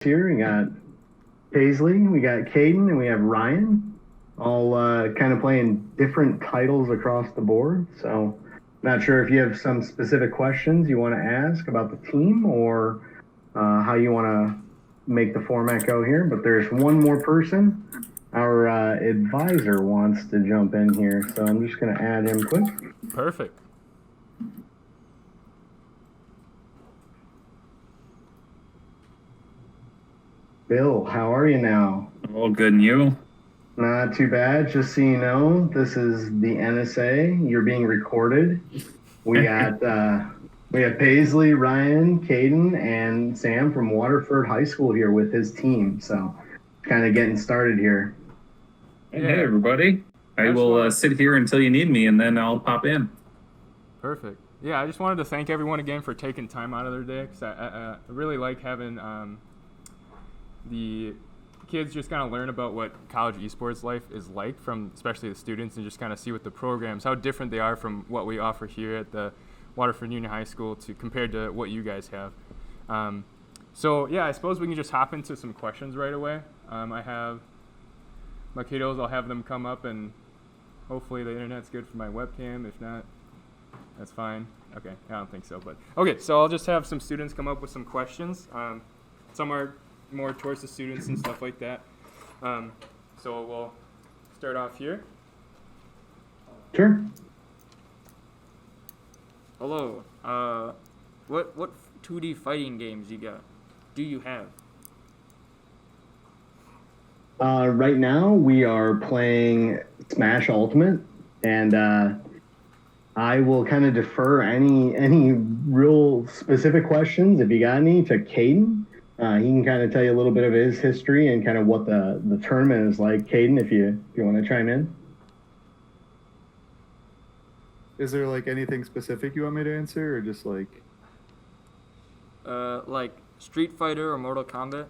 Here. We got Paisley, we got Caden, and we have Ryan, all kind of playing different titles across the board. So, not sure if you have some specific questions you want to ask about the team or how you want to make the format go here. But there's one more person. Our advisor wants to jump in here, so I'm just going to add him quick. Perfect. Bill, how are you now? All good, and you? Not too bad. Just so you know, this is the NSA. You're being recorded. We got Paisley, Ryan, Caden, and Sam from Waterford High School here with his team. So, kind of getting started here. Hey, everybody. I will sit here until you need me, and then I'll pop in. Perfect. Yeah, I just wanted to thank everyone again for taking time out of their day, because I really like having the kids just kind of learn about what college esports life is like, from especially the students, and just kind of see what the programs, how different they are from what we offer here at the Waterford Union High School compared to what you guys have. So yeah, I suppose we can just hop into some questions right away. I have my kiddos, I'll have them come up, and hopefully the internet's good for my webcam. If not, that's fine. Okay, I don't think so, but okay, so I'll just have some students come up with some questions. Some are more towards the students and stuff like that. So we'll start off here. Sure. Hello. What 2D fighting games do you have? Right now, we are playing Smash Ultimate, and I will kind of defer any real specific questions, if you got any, to Caden. He can kind of tell you a little bit of his history and kind of what the tournament is like. Caden, if you want to chime in. Is there like anything specific you want me to answer, or just like Street Fighter or Mortal Kombat?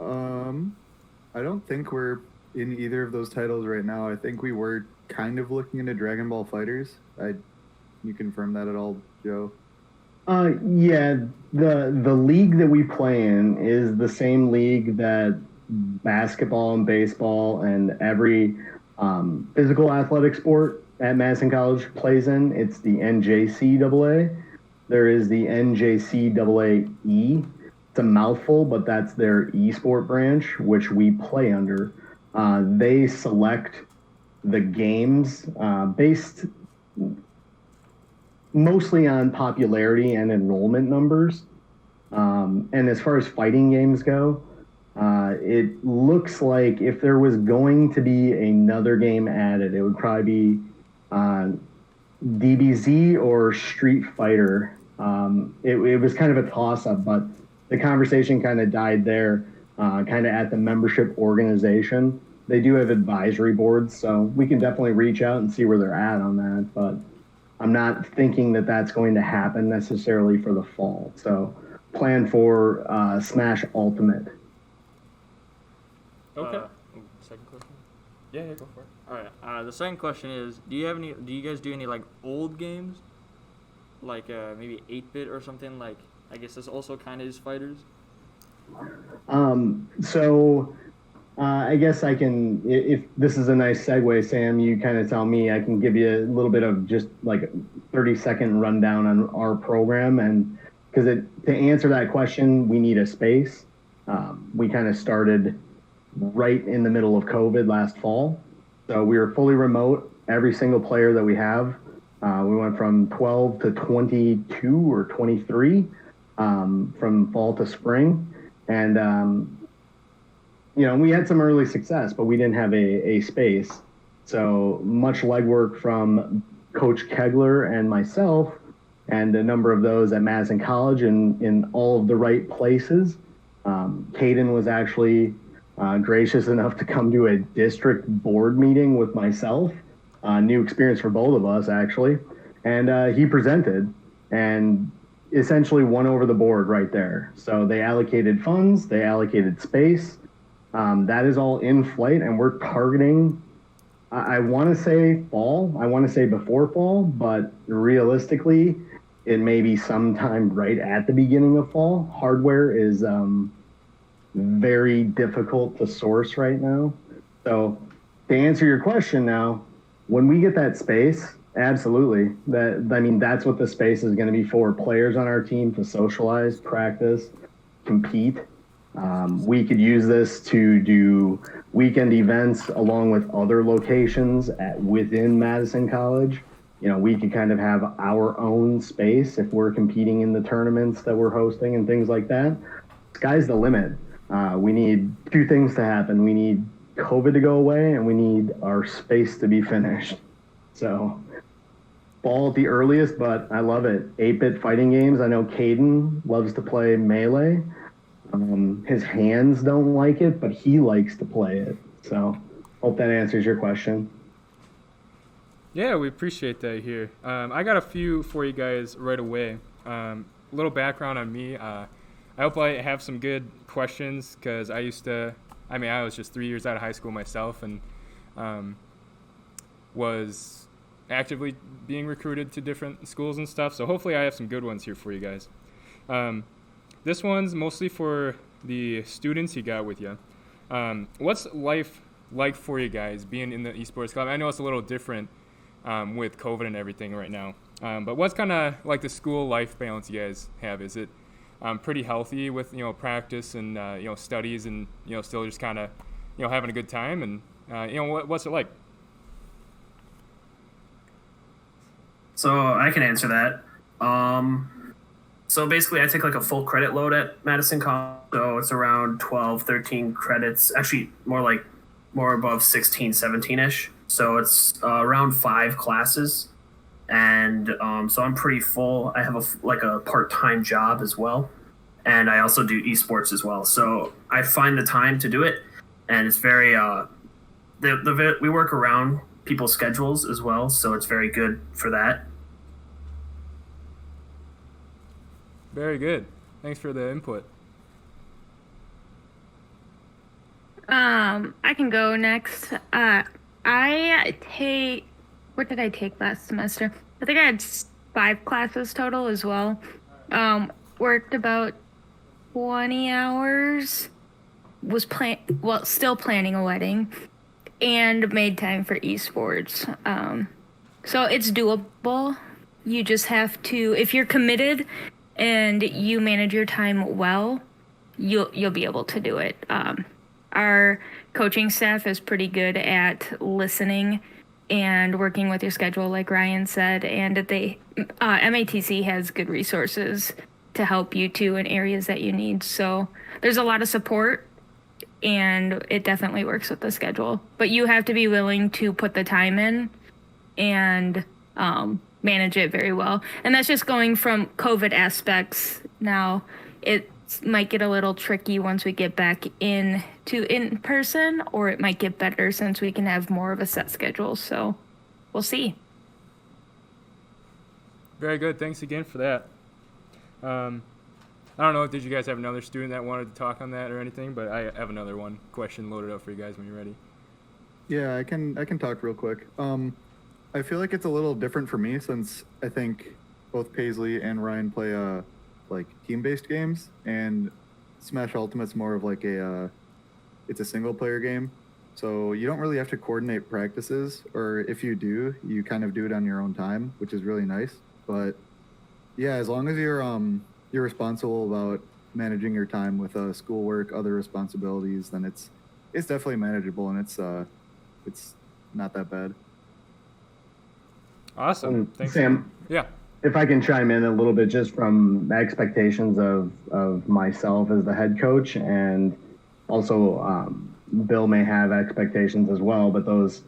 I don't think we're in either of those titles right now. I think we were kind of looking into Dragon Ball Fighters. You confirm that at all, Joe? Yeah, the league that we play in is the same league that basketball and baseball and every physical athletic sport at Madison College plays in. It's the NJCAA. There is the NJCAA-E. It's a mouthful, but that's their e-sport branch, which we play under. They select the games based mostly on popularity and enrollment numbers. And as far as fighting games go, it looks like if there was going to be another game added, it would probably be DBZ or Street Fighter. It was kind of a toss-up, but the conversation kind of died there, kind of at the membership organization. They do have advisory boards, so we can definitely reach out and see where they're at on that, but I'm not thinking that that's going to happen necessarily for the fall. So plan for Smash Ultimate. Okay. Second question. Yeah, go for it. All right. The second question is: Do you guys do any like old games, like maybe 8-bit or something? Like, I guess this also kind of is fighters. I guess I can, if this is a nice segue, Sam, you kind of tell me, I can give you a little bit of just like a 30-second rundown on our program. And because to answer that question, we need a space. We kind of started right in the middle of COVID last fall. So we were fully remote. Every single player that we have, we went from 12 to 22 or 23 from fall to spring. And, we had some early success, but we didn't have a space. So much legwork from Coach Kegler and myself, and a number of those at Madison College in all of the right places. Caden was actually gracious enough to come to a district board meeting with myself. New experience for both of us, actually. And he presented and essentially won over the board right there. So they allocated funds, they allocated space. That is all in flight, and we're targeting, I want to say fall. I want to say before fall, but realistically, it may be sometime right at the beginning of fall. Hardware is very difficult to source right now. So to answer your question now, when we get that space, absolutely. That's what the space is going to be for. Players on our team to socialize, practice, compete. We could use this to do weekend events along with other locations within Madison College. We could kind of have our own space if we're competing in the tournaments that we're hosting and things like that. Sky's the limit. We need two things to happen. We need COVID to go away, and we need our space to be finished. So, fall at the earliest, but I love it. 8-bit fighting games. I know Caden loves to play Melee. His hands don't like it, but he likes to play it. So, hope that answers your question. Yeah, we appreciate that here. I got a few for you guys right away. A little background on me. I hope I have some good questions because I was just 3 years out of high school myself and was actively being recruited to different schools and stuff. So hopefully I have some good ones here for you guys. This one's mostly for the students you got with you. What's life like for you guys being in the esports club? I know it's a little different with COVID and everything right now. But what's kind of like the school life balance you guys have? Is it pretty healthy with practice and studies and still just kind of having a good time and what's it like? So I can answer that. So basically I take like a full credit load at Madison College. So it's around 12, 13 credits, actually more above 16, 17-ish. So it's around 5 classes. And so I'm pretty full. I have a part-time job as well. And I also do esports as well. So I find the time to do it. And it's very, we work around people's schedules as well. So it's very good for that. Very good. Thanks for the input. I can go next. What did I take last semester? I think I had 5 classes total as well. Worked about 20 hours. Still planning a wedding, and made time for esports. So it's doable. You just have to, if you're committed and you manage your time well, you'll be able to do it. Our coaching staff is pretty good at listening and working with your schedule, like Ryan said, and MATC has good resources to help you too in areas that you need. So there's a lot of support, and it definitely works with the schedule. But you have to be willing to put the time in and manage it very well. And that's just going from COVID aspects. Now it might get a little tricky once we get back in person, or it might get better since we can have more of a set schedule. So we'll see. Very good. Thanks again for that. I don't know, did you guys have another student that wanted to talk on that or anything? But I have another question loaded up for you guys when you're ready. Yeah, I can talk real quick. I feel like it's a little different for me since I think both Paisley and Ryan play team-based games, and Smash Ultimate's more of it's a single-player game. So you don't really have to coordinate practices, or if you do, you kind of do it on your own time, which is really nice. But yeah, as long as you're responsible about managing your time with schoolwork, other responsibilities, then it's definitely manageable, and it's not that bad. Awesome. Thanks, Sam. Yeah. If I can chime in a little bit, just from expectations of myself as the head coach, and also Bill may have expectations as well, but those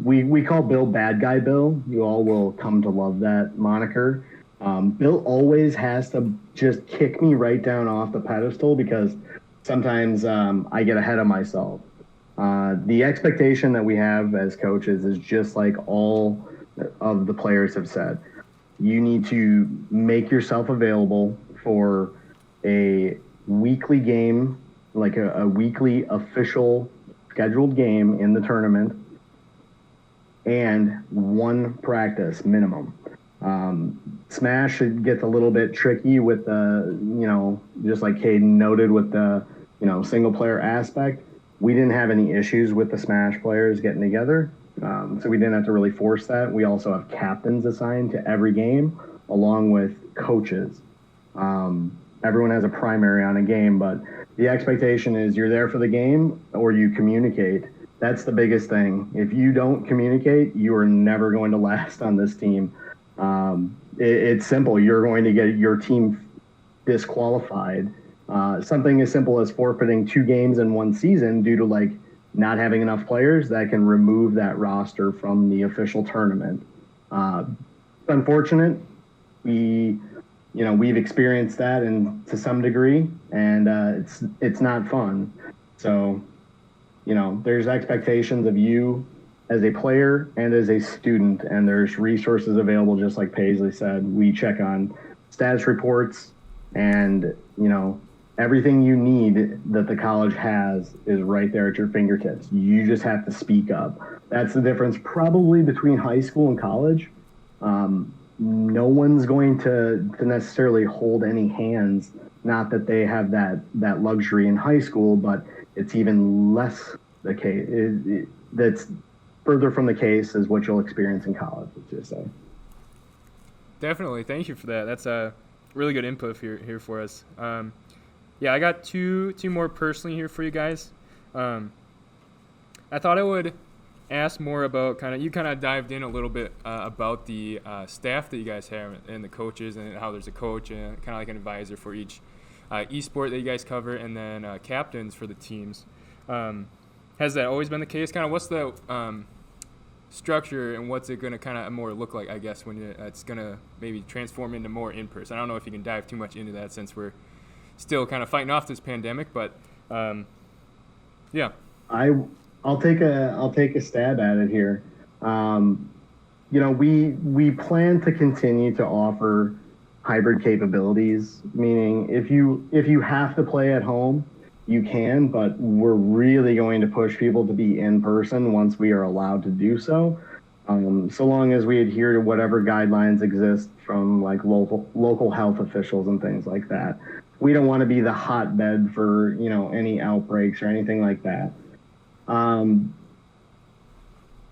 we call Bill Bad Guy Bill. You all will come to love that moniker. Bill always has to just kick me right down off the pedestal because sometimes I get ahead of myself. The expectation that we have as coaches is just like all of the players have said. You need to make yourself available for a weekly game, like a weekly official scheduled game in the tournament, and 1 practice minimum. Smash, it gets a little bit tricky with the, just like Caden noted with the, single player aspect. We didn't have any issues with the Smash players getting together. So we didn't have to really force that. We also have captains assigned to every game along with coaches. Everyone has a primary on a game, but the expectation is you're there for the game or you communicate. That's the biggest thing. If you don't communicate, you are never going to last on this team. It's simple. You're going to get your team disqualified. Something as simple as forfeiting 2 games in one season due to not having enough players that can remove that roster from the official tournament. It's unfortunate. We've experienced that to some degree, and it's not fun. So, there's expectations of you as a player and as a student, and there's resources available, just like Paisley said. We check on status reports, and everything you need that the college has is right there at your fingertips. You just have to speak up. That's the difference probably between high school and college. No one's going to necessarily hold any hands. Not that they have that luxury in high school, but it's even less the case. That's further from the case is what you'll experience in college, let's just say. Definitely. Thank you for that. That's a really good input here for us. Yeah, I got two more personally here for you guys. I thought I would ask more about you kind of dived in a little bit about the staff that you guys have and the coaches and how there's a coach and kind of like an advisor for each esport that you guys cover, and then captains for the teams. Has that always been the case? Kind of what's the structure and what's it going to kind of more look like, I guess, when it's going to maybe transform into more in-person? I don't know if you can dive too much into that since we're still kind of fighting off this pandemic, but yeah. I'll take a stab at it here. We plan to continue to offer hybrid capabilities, meaning if you have to play at home, you can, but we're really going to push people to be in person once we are allowed to do so. So long as we adhere to whatever guidelines exist from local health officials and things like that. We don't want to be the hotbed for, any outbreaks or anything like that.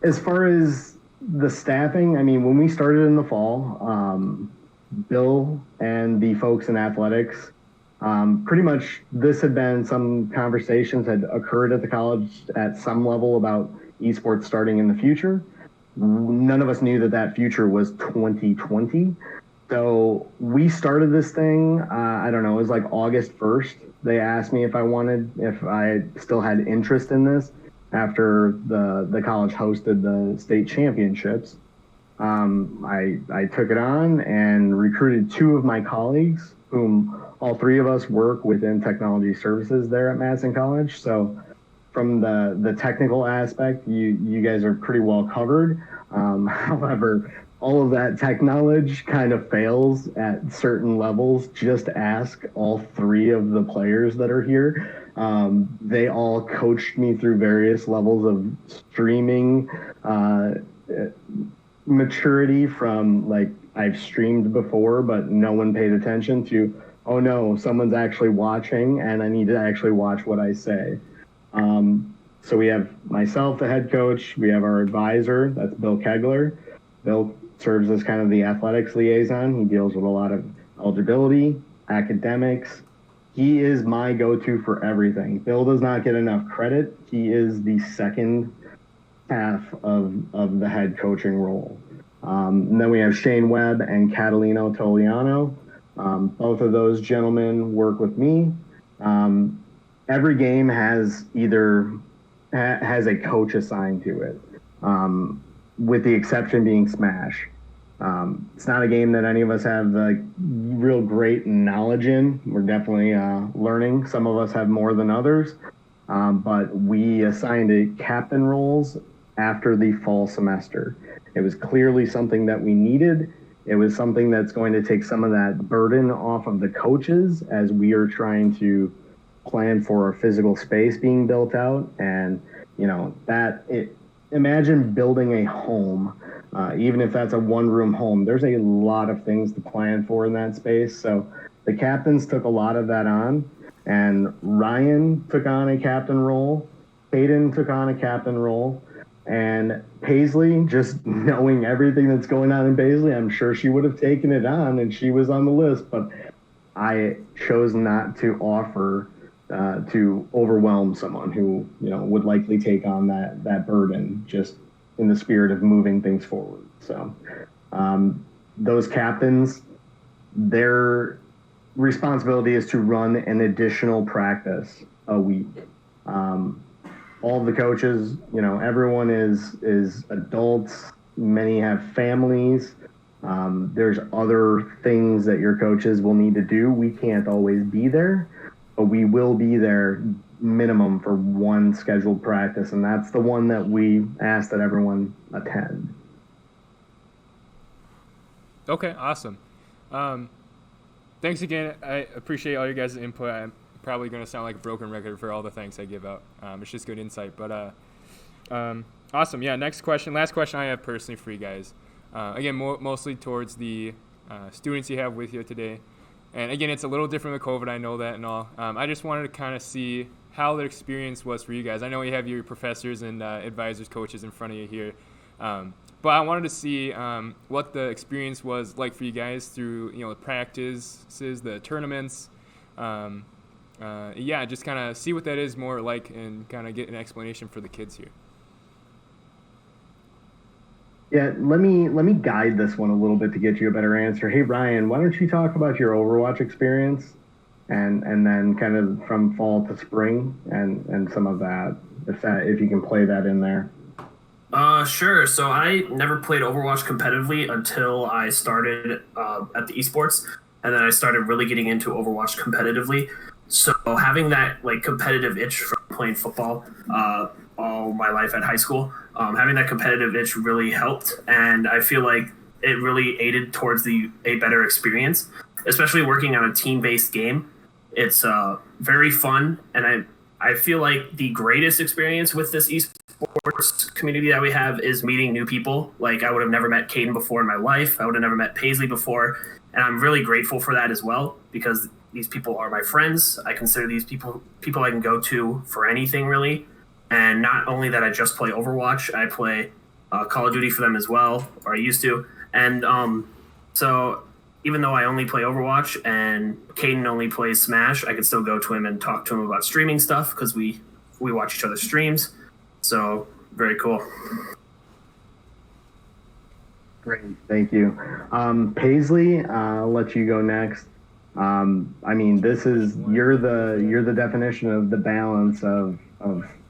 As far as the staffing, I mean, when we started in the fall, Bill and the folks in athletics, pretty much this had been some conversations had occurred at the college at some level about esports starting in the future. None of us knew that future was 2020. So we started this thing, I don't know, it was like August 1st. They asked me if I still had interest in this after the college hosted the state championships. I took it on and recruited 2 of my colleagues, whom all 3 of us work within technology services there at Madison College. So from the technical aspect, you guys are pretty well covered. However, all of that tech knowledge kind of fails at certain levels. Just ask all 3 of the players that are here. They all coached me through various levels of streaming maturity, from I've streamed before, but no one paid attention, to, oh no, someone's actually watching and I need to actually watch what I say. So we have myself, the head coach. We have our advisor, that's Bill Kegler. Bill serves as kind of the athletics liaison. He deals with a lot of eligibility, academics. He is my go-to for everything. Bill does not get enough credit. He is the second half of the head coaching role. And then we have Shane Webb and Catalino Toliano. Both of those gentlemen work with me. Every game has has a coach assigned to it, with the exception being Smash. It's not a game that any of us have real great knowledge in. We're definitely learning. Some of us have more than others, but we assigned captain roles after the fall semester. It was clearly something that we needed. It was something that's going to take some of that burden off of the coaches as we are trying to plan for our physical space being built out. And, imagine building a home, even if that's a one-room home. There's a lot of things to plan for in that space. So the captains took a lot of that on, and Ryan took on a captain role. Hayden took on a captain role. And Paisley, just knowing everything that's going on in Paisley, I'm sure she would have taken it on, and she was on the list. But I chose not to offer to overwhelm someone who, would likely take on that burden, just in the spirit of moving things forward. So those captains, their responsibility is to run an additional practice a week. All of the coaches, everyone is adults. Many have families. There's other things that your coaches will need to do. We can't always be there, but we will be there minimum for one scheduled practice, and that's the one that we ask that everyone attend. Okay, awesome. Thanks again. I appreciate all your guys' input. I'm probably going to sound like a broken record for all the thanks I give out. It's just good insight. But awesome. Yeah, last question I have personally for you guys. Again, mostly towards the students you have with you today. And again, it's a little different with COVID, I know that and all. I just wanted to kind of see how the experience was for you guys. I know you have your professors and advisors, coaches in front of you here. But I wanted to see what the experience was like for you guys through, the practices, the tournaments. Just kind of see what that is more like and kind of get an explanation for the kids here. Yeah, let me guide this one a little bit to get you a better answer. Hey, Ryan, why don't you talk about your Overwatch experience and then kind of from fall to spring and some of that, if you can play that in there. Sure. So I never played Overwatch competitively until I started at the esports, and then I started really getting into Overwatch competitively. So having that competitive itch from playing football all my life at high school, having that competitive itch really helped, and I feel like it really aided towards a better experience, especially working on a team-based game. It's very fun, and I feel like the greatest experience with this esports community that we have is meeting new people. Like, I would have never met Caden before in my life. I would have never met Paisley before, and I'm really grateful for that as well, because these people are my friends. I consider these people I can go to for anything, really. And not only that I just play Overwatch, I play Call of Duty for them as well, or I used to. And so even though I only play Overwatch and Caden only plays Smash, I can still go to him and talk to him about streaming stuff, because we watch each other's streams. So very cool. Great, thank you. Paisley, I'll let you go next. You're the definition of the balance of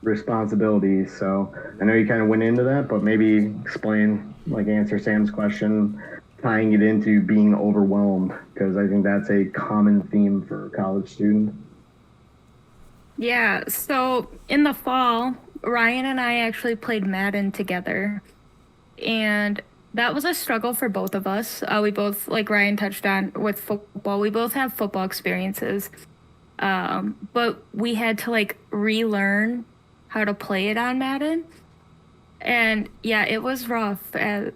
responsibilities. So I know you kind of went into that, but maybe explain, answer Sam's question, tying it into being overwhelmed, because I think that's a common theme for college students. Yeah, so in the fall, Ryan and I actually played Madden together, and that was a struggle for both of us. We both, like Ryan touched on with football, we both have football experiences, but we had to relearn how to play it on Madden, and yeah, it was rough. And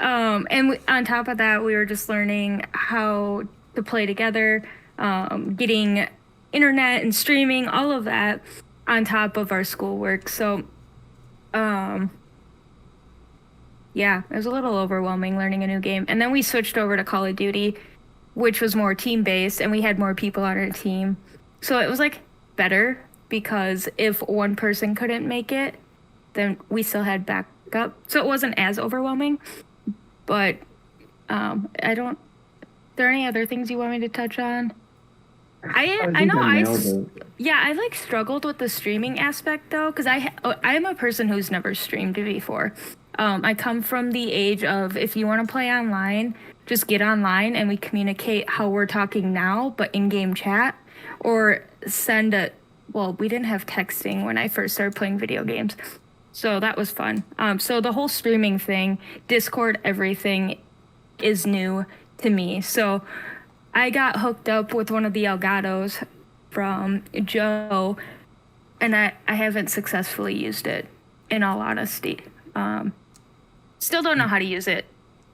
on top of that, we were just learning how to play together, getting internet and streaming, all of that on top of our schoolwork. So, it was a little overwhelming learning a new game. And then we switched over to Call of Duty, which was more team-based, and we had more people on our team. So it was better, because if one person couldn't make it, then we still had backup. So it wasn't as overwhelming. But are there any other things you want me to touch on? I struggled with the streaming aspect, though, because I am a person who's never streamed before. I come from the age of, if you want to play online, just get online and we communicate how we're talking now, but in-game chat, or we didn't have texting when I first started playing video games. So that was fun. So the whole streaming thing, Discord, everything is new to me. So I got hooked up with one of the Elgatos from Joe, and I haven't successfully used it. in all honesty. Still don't know how to use it,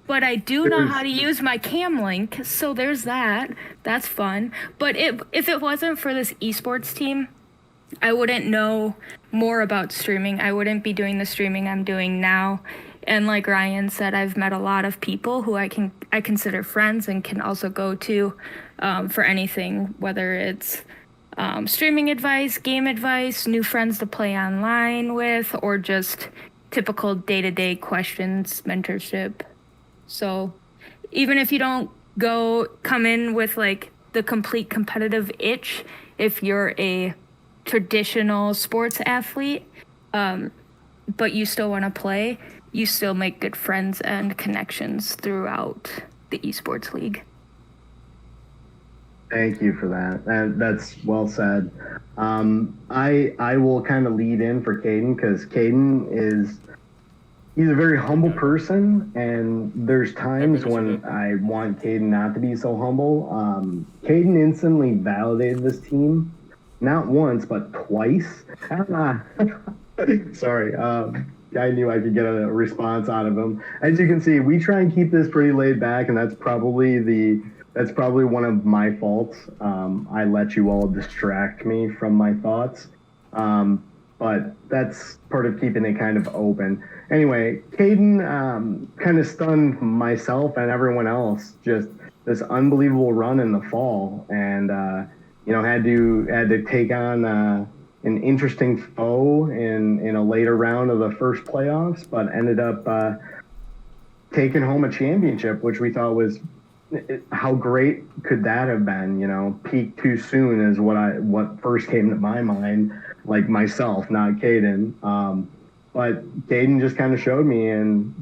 but I do know how to use my cam link, so there's that. That's fun. But if it wasn't for this esports team, I wouldn't know more about streaming. I wouldn't be doing the streaming I'm doing now. And like Ryan said, I've met a lot of people who I consider friends and can also go to for anything, whether it's streaming advice, game advice, new friends to play online with, or just typical day-to-day questions, mentorship. So even if you don't come in with like the complete competitive itch, if you're a traditional sports athlete, but you still want to play, you still make good friends and connections throughout the esports league. Thank you for that. That's well said. I will kind of lead in for Caden because he's a very humble person, and there's times when I want Caden not to be so humble. Caden instantly validated this team, not once but twice. Sorry. I knew I could get a response out of him. As you can see, we try and keep this pretty laid back, and that's probably one of my faults. I let you all distract me from my thoughts. But that's part of keeping it kind of open. Anyway, Caden kind of stunned myself and everyone else. Just this unbelievable run in the fall, and had to take on an interesting foe in a later round of the first playoffs, but ended up taking home a championship, which we thought was, how great could that have been? Peak too soon is what first came to my mind, like myself, not Caden. But Caden just kind of showed me, and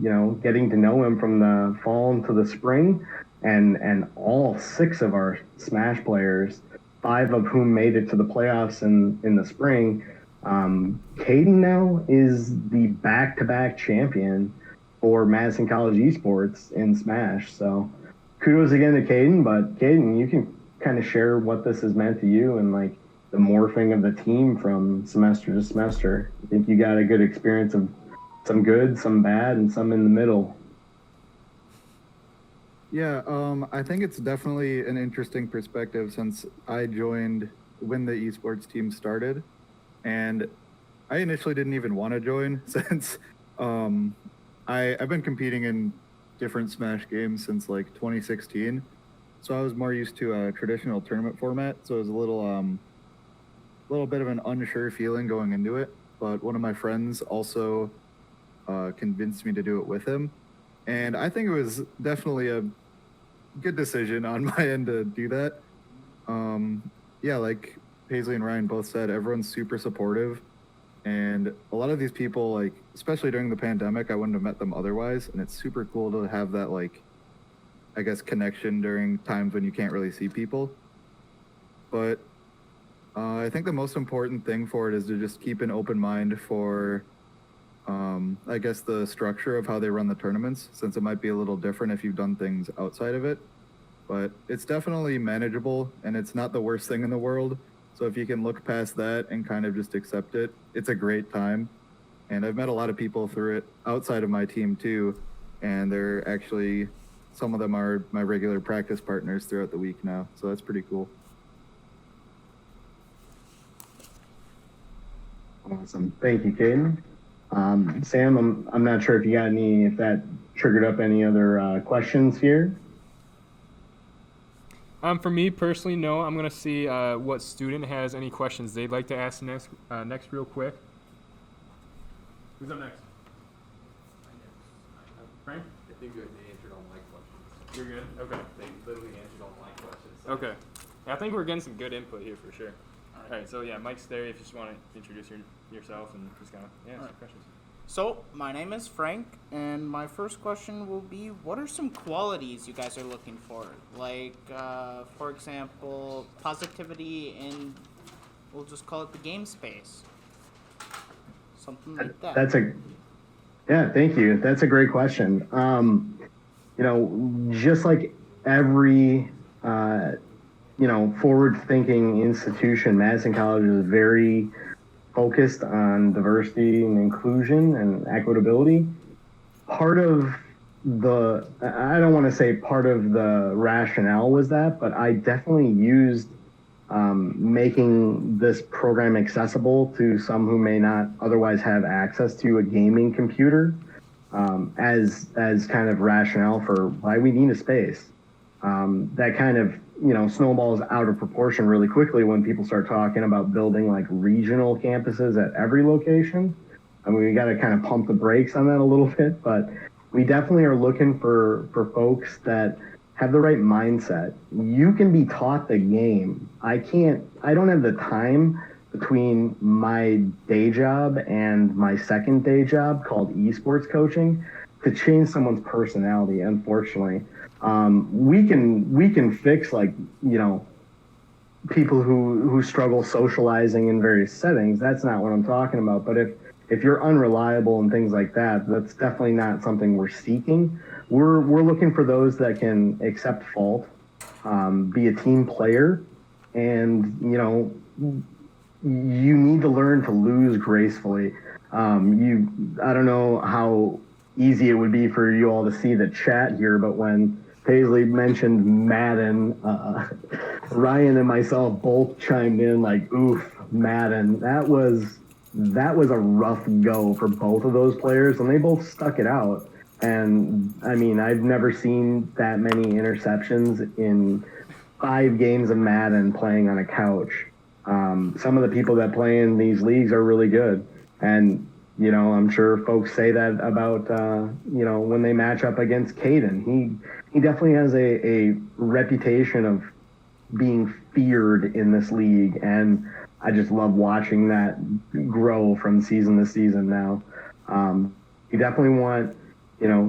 getting to know him from the fall into the spring, and all 6 of our Smash players, 5 of whom made it to the playoffs in the spring. Caden now is the back-to-back champion for Madison College Esports in Smash. So kudos again to Caden, but Caden, you can kind of share what this has meant to you and like the morphing of the team from semester to semester. I think you got a good experience of some good, some bad, and some in the middle. Yeah, I think it's definitely an interesting perspective since I joined when the esports team started, and I initially didn't even want to join since I've been competing in different Smash games since like 2016, so I was more used to a traditional tournament format, so it was a little bit of an unsure feeling going into it, but one of my friends also convinced me to do it with him. And I think it was definitely a good decision on my end to do that. Yeah, like Paisley and Ryan both said, everyone's super supportive. And a lot of these people, like, especially during the pandemic, I wouldn't have met them otherwise. And it's super cool to have that, like, I guess, connection during times when you can't really see people. But I think the most important thing for it is to just keep an open mind for I guess the structure of how they run the tournaments, since it might be a little different if you've done things outside of it. But it's definitely manageable, and it's not the worst thing in the world. So if you can look past that and kind of just accept it, it's a great time. And I've met a lot of people through it outside of my team too, and they're actually, some of them are my regular practice partners throughout the week now. So that's pretty cool. Awesome. Thank you, Caden. Sam, I'm not sure if that triggered up any other questions here. For me personally, no. I'm gonna see what student has any questions they'd like to ask next real quick. Who's up next? Frank? I think they answered all my questions. You're good? Okay. They literally answered all my questions. Okay. Yeah, I think we're getting some good input here for sure. All right, so yeah, Mike's there if you just want to introduce yourself and just kind of some questions. So, my name is Frank, and my first question will be, what are some qualities you guys are looking for? Like, for example, positivity in, we'll just call it the game space. Something like that. Thank you. That's a great question. Just like every, forward-thinking institution, Madison College is very focused on diversity and inclusion and equitability. Part of I don't want to say part of the rationale was that, but I definitely used making this program accessible to some who may not otherwise have access to a gaming computer as kind of rationale for why we need a space. That kind of snowballs out of proportion really quickly when people start talking about building like regional campuses at every location. I mean, we got to kind of pump the brakes on that a little bit, but we definitely are looking for folks that have the right mindset. You can be taught the game. I don't have the time between my day job and my second day job called esports coaching to change someone's personality, unfortunately. We can fix people who struggle socializing in various settings. That's not what I'm talking about. But if you're unreliable and things like that, that's definitely not something we're seeking. We're looking for those that can accept fault, be a team player, and you need to learn to lose gracefully. I don't know how easy it would be for you all to see the chat here, but when Paisley mentioned Madden, Ryan and myself both chimed in like, oof, Madden. That was a rough go for both of those players, and they both stuck it out. And I mean, I've never seen that many interceptions in 5 games of Madden playing on a couch. Some of the people that play in these leagues are really good. And, I'm sure folks say that about, when they match up against Caden. He definitely has a reputation of being feared in this league. And I just love watching that grow from season to season now. You definitely want,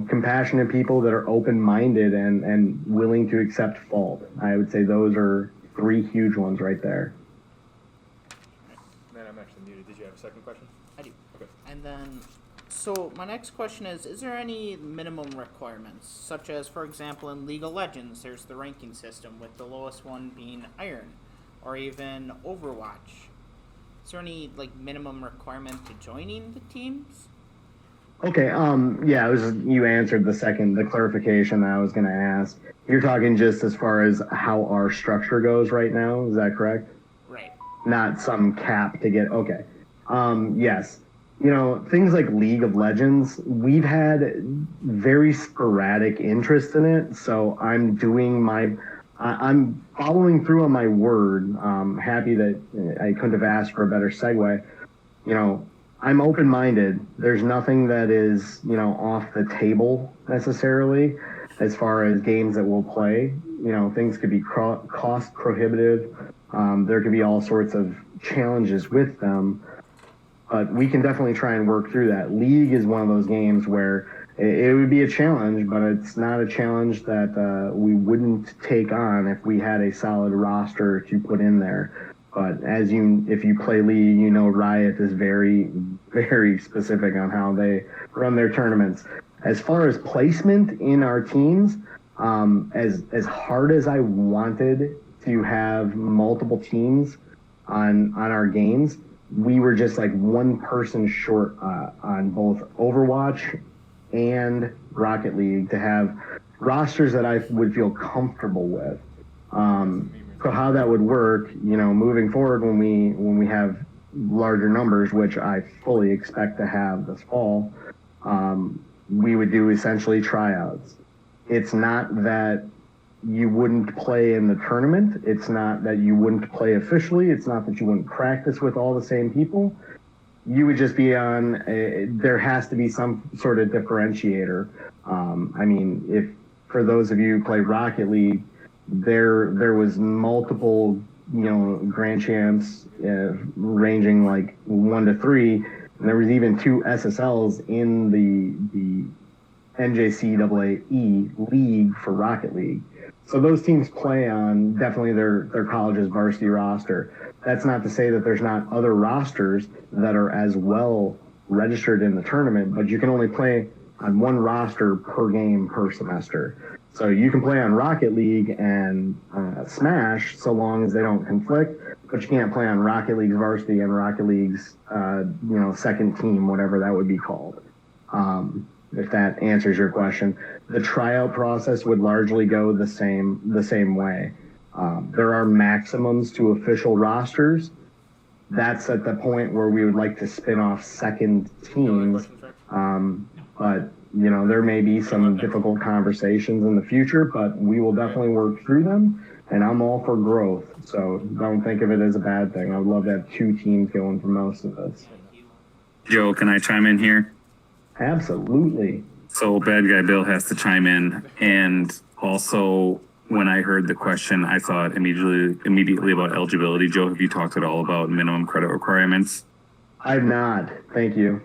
compassionate people that are open-minded and willing to accept fault. I would say those are 3 huge ones right there. Man, I'm actually muted. Did you have a second question? I do. Okay. And then, so my next question is there any minimum requirements, such as, for example, in League of Legends, there's the ranking system with the lowest one being Iron, or even Overwatch. Is there any minimum requirement to joining the teams? Okay, yeah, you answered the clarification that I was going to ask. You're talking just as far as how our structure goes right now, is that correct? Right. Not some cap to get, okay. Yes, things like League of Legends, we've had very sporadic interest in it, so I'm following through on my word. Happy that I couldn't have asked for a better segue. I'm open-minded. There's nothing that is, off the table necessarily as far as games that we'll play. Things could be cost prohibitive. There could be all sorts of challenges with them, but we can definitely try and work through that. League is one of those games where it would be a challenge, but it's not a challenge that we wouldn't take on if we had a solid roster to put in there. But if you play League, Riot is very, very specific on how they run their tournaments. As far as placement in our teams, as hard as I wanted to have multiple teams on our games, we were just like one person short on both Overwatch and Rocket League to have rosters that I would feel comfortable with. So how that would work, moving forward when we have larger numbers, which I fully expect to have this fall, we would do essentially tryouts. It's not that you wouldn't play in the tournament. It's not that you wouldn't play officially. It's not that you wouldn't practice with all the same people. You would just be there has to be some sort of differentiator. If for those of you who play Rocket League, there was multiple, grand champs ranging like 1 to 3, and there was even 2 SSLs in the NJCAA league for Rocket League. So those teams play on definitely their college's varsity roster. That's not to say that there's not other rosters that are as well registered in the tournament, but you can only play on one roster per game per semester. So you can play on Rocket League and Smash so long as they don't conflict, but you can't play on Rocket League's varsity and Rocket League's, second team, whatever that would be called. If that answers your question, the tryout process would largely go the same way. There are maximums to official rosters. That's at the point where we would like to spin off second teams. But there may be some difficult conversations in the future, but we will definitely work through them. And I'm all for growth, so don't think of it as a bad thing. I would love to have 2 teams going for most of this. Joe, can I chime in here? Absolutely. So Bad Guy Bill has to chime in. And also, when I heard the question, I thought immediately about eligibility. Joe, have you talked at all about minimum credit requirements? I've not. Thank you.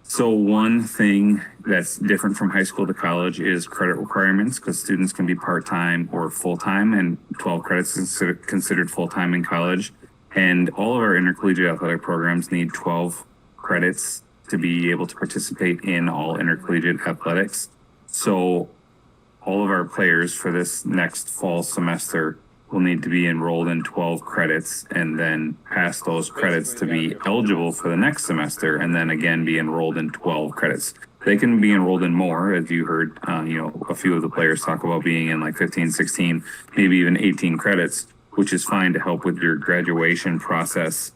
So one thing that's different from high school to college is credit requirements, because students can be part-time or full-time, and 12 credits is considered full-time in college. And all of our intercollegiate athletic programs need 12 credits to be able to participate in all intercollegiate athletics. So all of our players for this next fall semester will need to be enrolled in 12 credits and then pass those credits to be eligible for the next semester, and then again be enrolled in 12 credits. They can be enrolled in more, as you heard, a few of the players talk about being in like 15, 16, maybe even 18 credits, which is fine to help with your graduation process.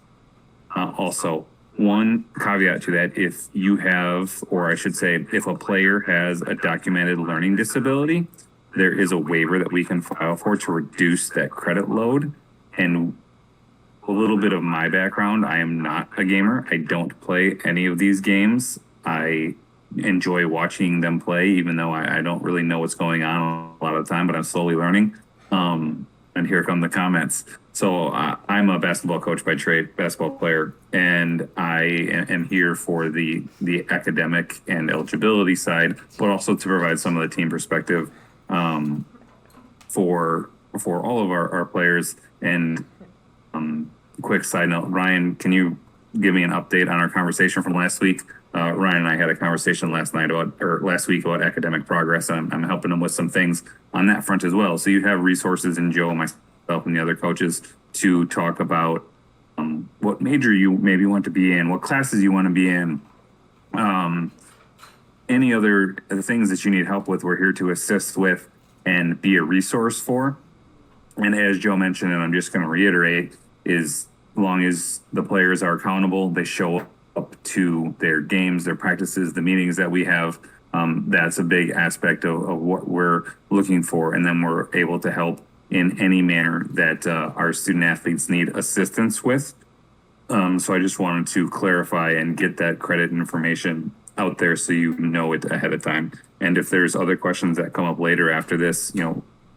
Also, one caveat to that, if you have, or I should say, if a player has a documented learning disability, there is a waiver that we can file for to reduce that credit load. And a little bit of my background, I am not a gamer. I don't play any of these games. I enjoy watching them play, even though I don't really know what's going on a lot of the time, but I'm slowly learning. And here come the comments. So I'm a basketball coach by trade, basketball player, and I am here for the academic and eligibility side, but also to provide some of the team perspective for all of our players. And quick side note, Ryan, can you give me an update on our conversation from last week? Ryan and I had a conversation last week about academic progress. I'm helping them with some things on that front as well. So you have resources in Joe, myself, and the other coaches to talk about what major you maybe want to be in, what classes you want to be in, any other things that you need help with. We're here to assist with and be a resource for. And as Joe mentioned, and I'm just going to reiterate, is as long as the players are accountable, they show up to their games, their practices, the meetings that we have, that's a big aspect of what we're looking for. And then we're able to help in any manner that our student athletes need assistance with. So I just wanted to clarify and get that credit information out there so you know it ahead of time. And if there's other questions that come up later after this,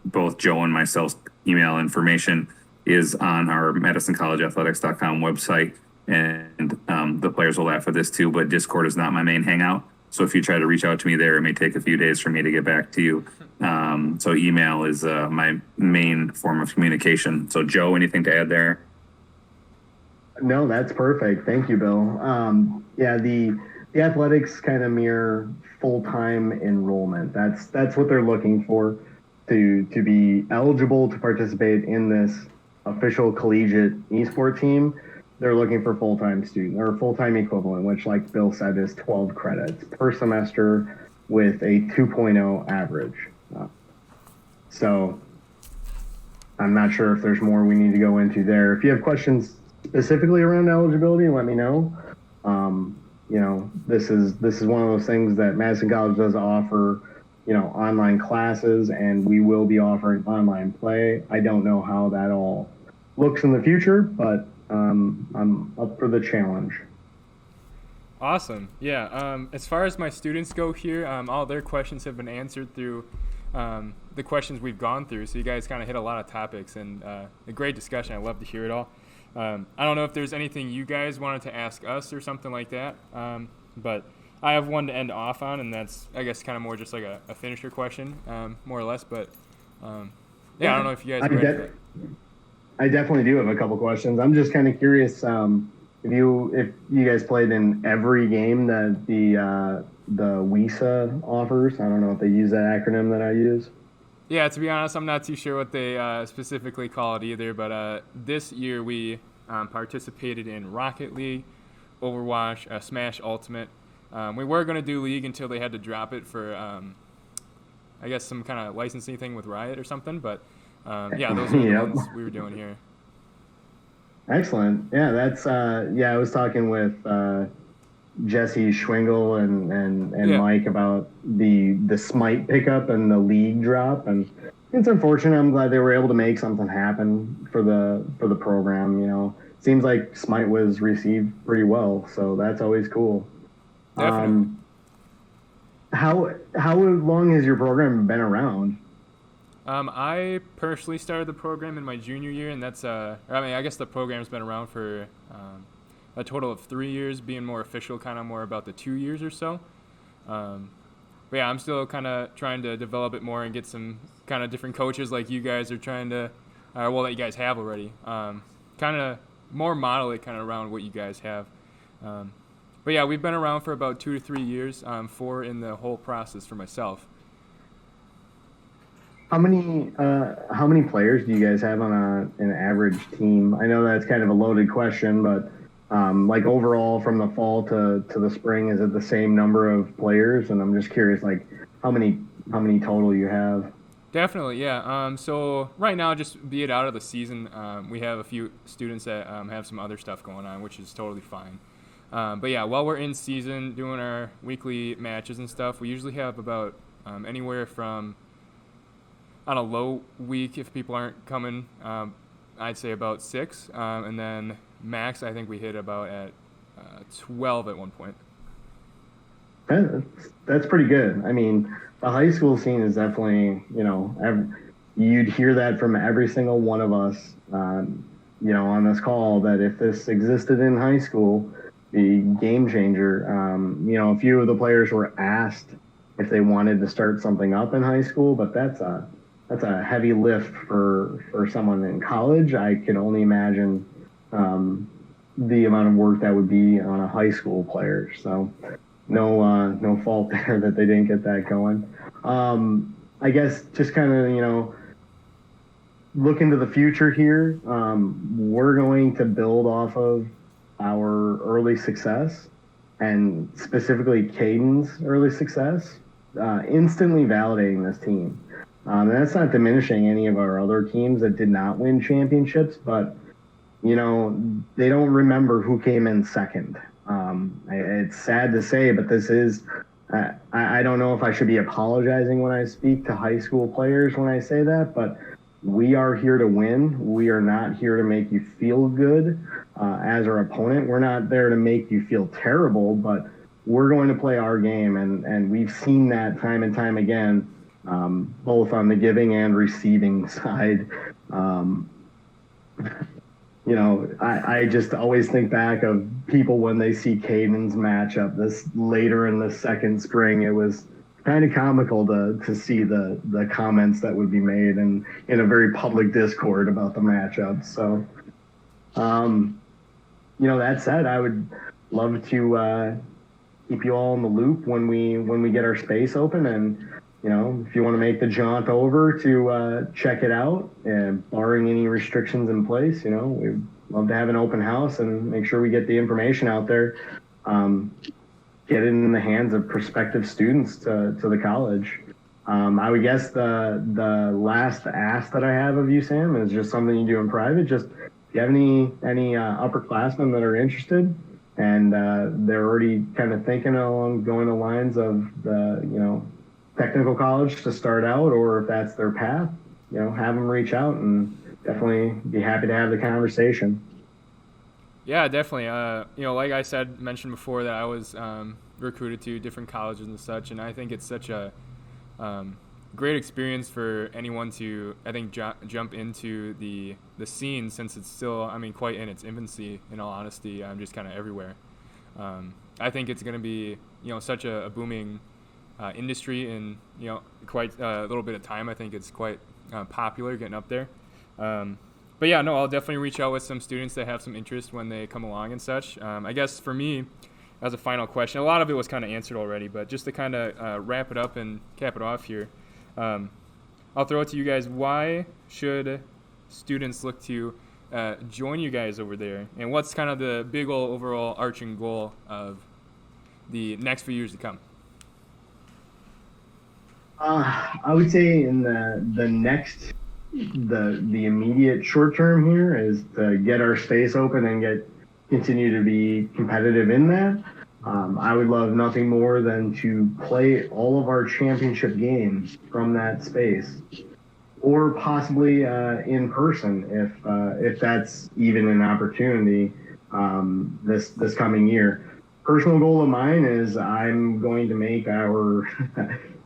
both Joe and myself's email information is on our MadisonCollegeAthletics.com website. And the players will laugh at this too, but Discord is not my main hangout. So if you try to reach out to me there, it may take a few days for me to get back to you. So email is my main form of communication. So Joe, anything to add there? No, that's perfect. Thank you, Bill. The athletics kind of mirror full-time enrollment. That's what they're looking for to be eligible to participate in this official collegiate esport team. They're looking for full-time student or full-time equivalent, which, like Bill said, is 12 credits per semester with a 2.0 average. So I'm not sure if there's more we need to go into there. If you have questions specifically around eligibility, let me know. This is one of those things that Madison College does offer, online classes, and we will be offering online play. I don't know how that all looks in the future, but I'm up for the challenge. Awesome. Yeah. As far as my students go here, all their questions have been answered through the questions we've gone through. So you guys kind of hit a lot of topics, and a great discussion. I love to hear it all. I don't know if there's anything you guys wanted to ask us or something like that, but I have one to end off on, and that's, I guess, kind of more just like a finisher question, more or less. But I don't know if you guys are ready for it. I definitely do have a couple questions. I'm just kind of curious if you guys played in every game that the WISA offers. I don't know if they use that acronym that I use. Yeah, to be honest, I'm not too sure what they specifically call it either, but this year we participated in Rocket League, Overwatch, Smash Ultimate. We were going to do League until they had to drop it for, I guess, some kind of licensing thing with Riot or something. But, yeah, those are the Yep. ones we were doing here. Excellent. Yeah, that's I was talking with Jesse Schwingle and Yeah. Mike about the Smite pickup and the league drop, and it's unfortunate. I'm glad they were able to make something happen for the program. You know, seems like Smite was received pretty well, so that's always cool. Definitely. How long has your program been around? I personally started the program in my junior year, and that's I guess the program's been around for a total of 3 years, being more official, kind of more about the 2 years or so. But yeah, I'm still kind of trying to develop it more and get some kind of different coaches like you guys are trying to, that you guys have already. Kind of more model it kind of around what you guys have. But yeah, we've been around for about 2 to 3 years, 4 in the whole process for myself. How many players do you guys have on an average team? I know that's kind of a loaded question, but like overall from the fall to the spring, is it the same number of players? And I'm just curious, like how many total you have? Definitely, yeah. So right now, just be it out of the season, we have a few students that have some other stuff going on, which is totally fine. But yeah, while we're in season doing our weekly matches and stuff, we usually have about anywhere from, on a low week, if people aren't coming, I'd say about 6. And then max, I think we hit about at 12 at one point. That's pretty good. I mean, the high school scene is definitely, you'd hear that from every single one of us, on this call, that if this existed in high school, the game changer. A few of the players were asked if they wanted to start something up in high school, but that's a heavy lift for someone in college. I can only imagine the amount of work that would be on a high school player. So no fault there that they didn't get that going. I guess just kind of, look into the future here. We're going to build off of our early success, and specifically Caden's early success, instantly validating this team. And that's not diminishing any of our other teams that did not win championships, but they don't remember who came in second. It's sad to say, but this is, I don't know if I should be apologizing when I speak to high school players when I say that, but we are here to win. We are not here to make you feel good as our opponent. We're not there to make you feel terrible, but we're going to play our game, and we've seen that time and time again, both on the giving and receiving side. I just always think back of people when they see Caden's matchup this later in the second spring. It was kind of comical to see the comments that would be made and in a very public Discord about the matchup. So, that said, I would love to keep you all in the loop when we get our space open, and if you want to make the jaunt over to check it out, and barring any restrictions in place, we'd love to have an open house and make sure we get the information out there. Get it in the hands of prospective students to the college. I would guess the last ask that I have of you, Sam, is just something you do in private. Just if you have any upperclassmen that are interested and they're already kind of thinking along going the lines of the technical college to start out, or if that's their path, have them reach out, and definitely be happy to have the conversation. Yeah, definitely. Like I mentioned before, that I was recruited to different colleges and such, and I think it's such a great experience for anyone to, I think, jump into the scene, since it's still, quite in its infancy, in all honesty. I'm just kind of everywhere. I think it's going to be, such a booming industry in, quite a little bit of time. I think it's quite popular getting up there. But yeah, no, I'll definitely reach out with some students that have some interest when they come along and such. I guess for me, as a final question, a lot of it was kind of answered already, but just to kind of wrap it up and cap it off here, I'll throw it to you guys. Why should students look to join you guys over there? And what's kind of the big overall arching goal of the next few years to come? I would say in the immediate short term here is to get our space open and continue to be competitive in that. I would love nothing more than to play all of our championship games from that space, or possibly in person if that's even an opportunity this coming year. Personal goal of mine is I'm going to make our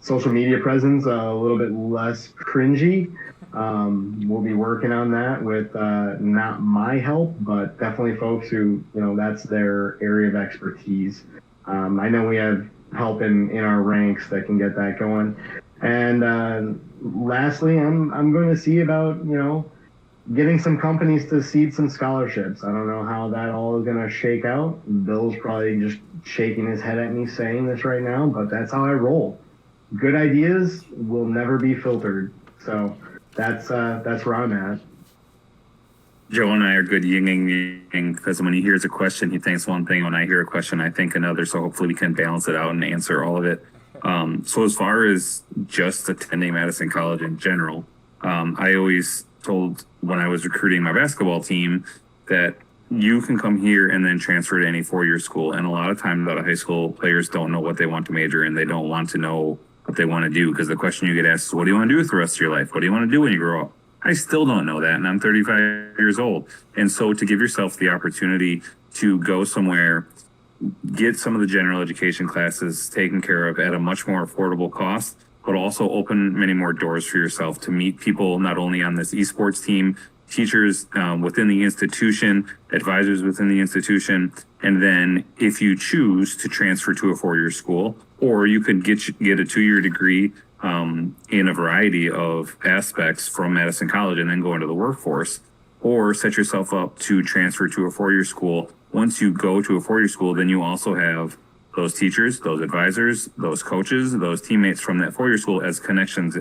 social media presence a little bit less cringy. We'll be working on that with not my help, but definitely folks who, that's their area of expertise. I know we have help in our ranks that can get that going. And lastly, I'm going to see about, getting some companies to seed some scholarships. I don't know how that all is going to shake out. Bill's probably just shaking his head at me saying this right now, but that's how I roll. Good ideas will never be filtered. So that's where I'm at. Joe and I are good yin and yang because when he hears a question, he thinks one thing. When I hear a question, I think another. So hopefully we can balance it out and answer all of it. So as far as just attending Madison College in general, I always told when I was recruiting my basketball team that you can come here and then transfer to any four-year school. And a lot of times out of high school, players don't know what they want to major in. They don't want to know what they want to do because the question you get asked is, what do you want to do with the rest of your life? What do you want to do when you grow up? I still don't know that, and I'm 35 years old. And so to give yourself the opportunity to go somewhere, get some of the general education classes taken care of at a much more affordable cost, but also open many more doors for yourself to meet people not only on this esports team, teachers within the institution, advisors within the institution, and then if you choose to transfer to a four-year school, or you could get a two-year degree in a variety of aspects from Madison College and then go into the workforce, or set yourself up to transfer to a four-year school. Once you go to a four-year school, then you also have those teachers, those advisors, those coaches, those teammates from that four-year school as connections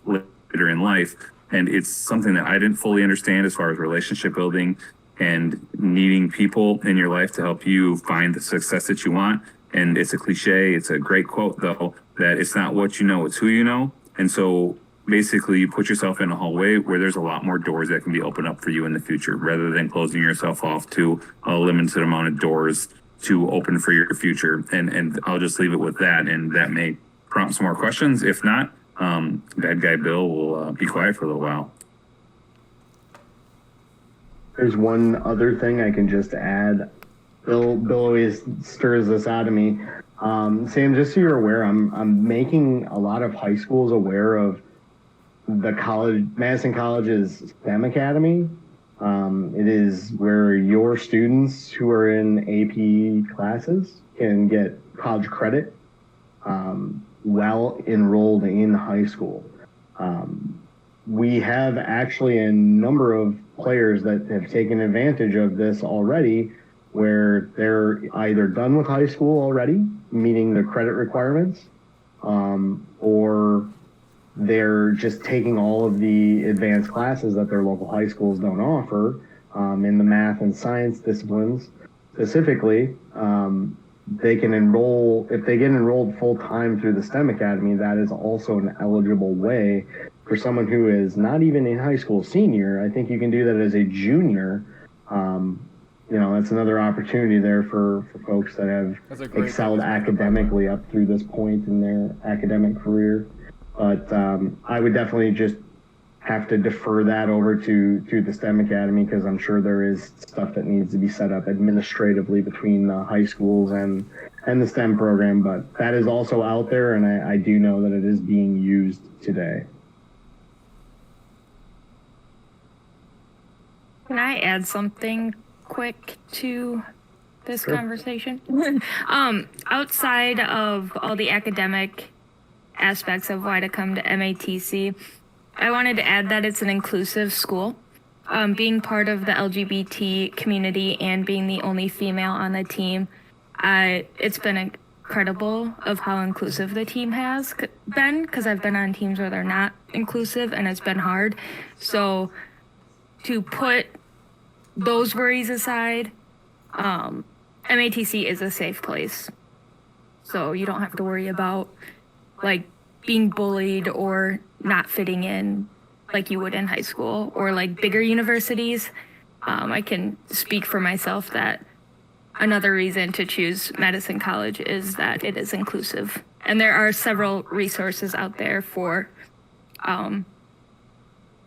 later in life. And it's something that I didn't fully understand as far as relationship building and needing people in your life to help you find the success that you want. And it's a cliche, it's a great quote though, that it's not what you know, it's who you know. And so basically you put yourself in a hallway where there's a lot more doors that can be opened up for you in the future, rather than closing yourself off to a limited amount of doors to open for your future. And I'll just leave it with that. And that may prompt some more questions. If not, bad guy Bill will be quiet for a little while. There's one other thing I can just add. Bill always stirs this out of me. Sam, just so you're aware, I'm making a lot of high schools aware of the college, Madison College's STEM Academy. It is where your students who are in AP classes can get college credit while enrolled in high school. We have actually a number of players that have taken advantage of this already, where they're either done with high school already, meeting the credit requirements, or they're just taking all of the advanced classes that their local high schools don't offer in the math and science disciplines specifically. They can enroll, if they get enrolled full-time through the STEM Academy, that is also an eligible way for someone who is not even in high school senior. I think you can do that as a junior. That's another opportunity there for folks that have excelled academically up through this point in their academic career. But I would definitely just have to defer that over to the STEM Academy, because I'm sure there is stuff that needs to be set up administratively between the high schools and the STEM program. But that is also out there, and I do know that it is being used today. Can I add something quick to this conversation? Outside of all the academic aspects of why to come to MATC, I wanted to add that it's an inclusive school. Being part of the LGBT community and being the only female on the team, it's been incredible of how inclusive the team has been, because I've been on teams where they're not inclusive and it's been hard. So to put those worries aside, MATC is a safe place. So you don't have to worry about like being bullied or not fitting in like you would in high school or like bigger universities. I can speak for myself that another reason to choose Madison College is that it is inclusive. And there are several resources out there for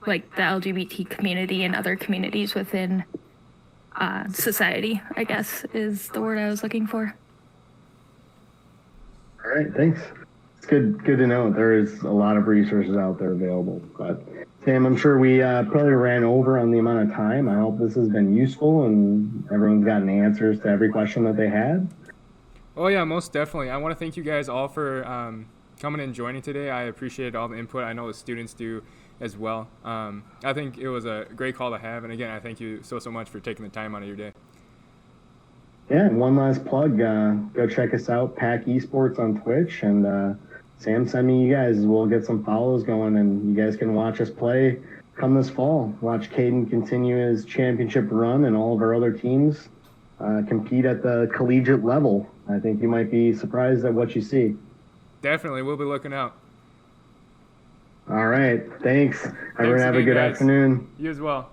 like the LGBT community and other communities within society, I guess is the word I was looking for. All right, thanks. It's good to know there is a lot of resources out there available. But Sam, I'm sure we probably ran over on the amount of time. I hope this has been useful and everyone's gotten answers to every question that they had. Oh yeah, most definitely. I want to thank you guys all for coming and joining today. I appreciated all the input. I know the students do as well. I think it was a great call to have. And again, I thank you so much for taking the time out of your day. Yeah, and one last plug, go check us out, MATC Esports on Twitch, and Sam, send me you guys. We'll get some follows going, and you guys can watch us play come this fall. Watch Caden continue his championship run and all of our other teams compete at the collegiate level. I think you might be surprised at what you see. Definitely, we'll be looking out. All right, thanks. Everyone have a again, good guys. afternoon. You as well.